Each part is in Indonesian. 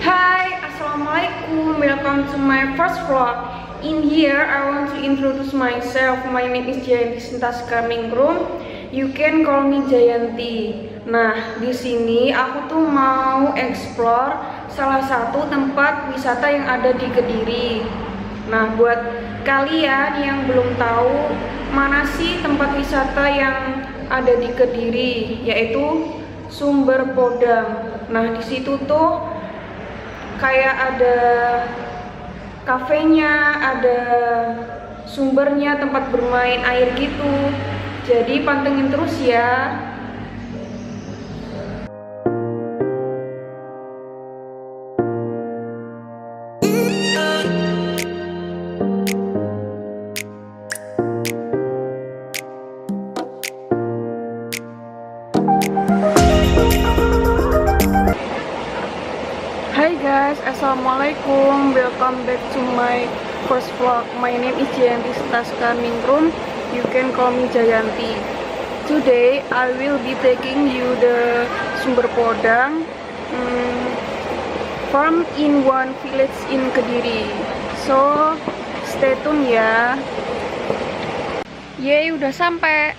Hi, Assalamualaikum. Welcome to my first vlog. In here, I want to introduce myself. My name is Jayanti Sintaskaminingrum. You can call me Jayanti. Nah, di sini aku tuh mau explore salah satu tempat wisata yang ada di Kediri. Nah, buat kalian yang belum tahu mana sih tempat wisata yang ada di Kediri, yaitu Sumber Podang. Nah, di situ tuh kayak ada kafenya, ada sumbernya, tempat bermain air gitu. Jadi pantengin terus ya. Hai guys, assalamualaikum. Welcome back to my first vlog. My name is Jayanti Sintaskaminingrum. You can call me Jayanti. Today I will be taking you the Sumber Podang farm in one village in Kediri. So stay tune ya. Yeay, udah sampai.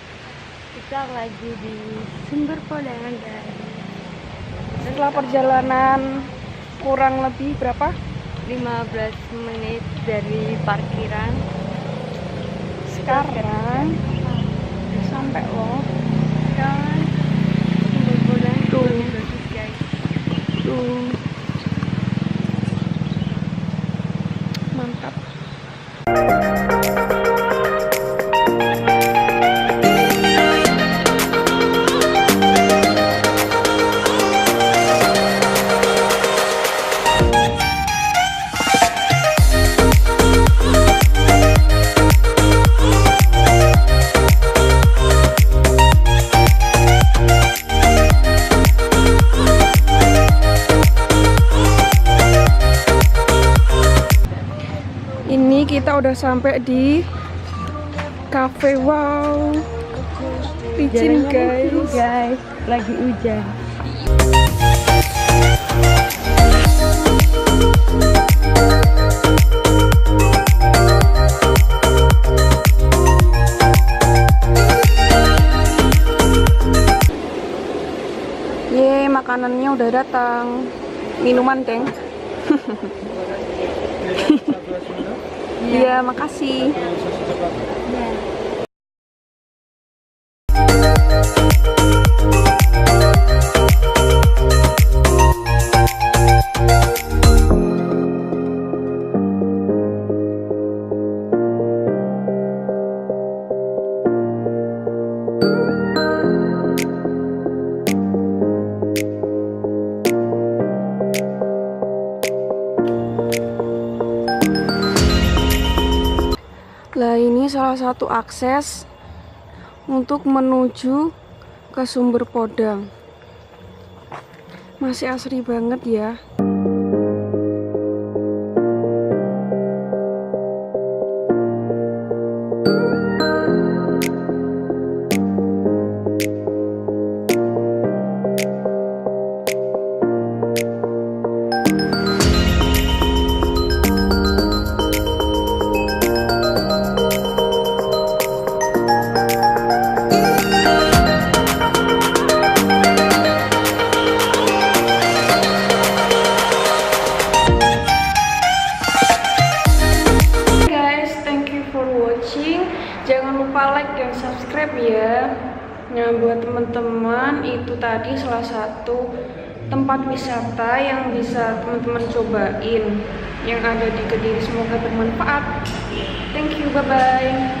Kita lagi di Sumber Podang guys. Setelah perjalanan kurang lebih berapa? 15 menit dari parkiran. Sekarang udah sampai loh. Kan Sumber Podang Tuh. bagus guys. Tuh. Mantap. Ini kita udah sampai di cafe. Wow, licin guys. Lagi hujan. Yeay, makanannya udah datang. Minuman, Deng. Iya, makasih. Lah, ini salah satu akses untuk menuju ke Sumber Podang. Masih asri banget ya. Jangan lupa like dan subscribe ya. Nah, buat teman-teman, itu tadi salah satu tempat wisata yang bisa teman-teman cobain yang ada di Kediri. Semoga bermanfaat. Thank you, bye-bye.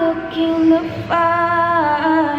look in the fire.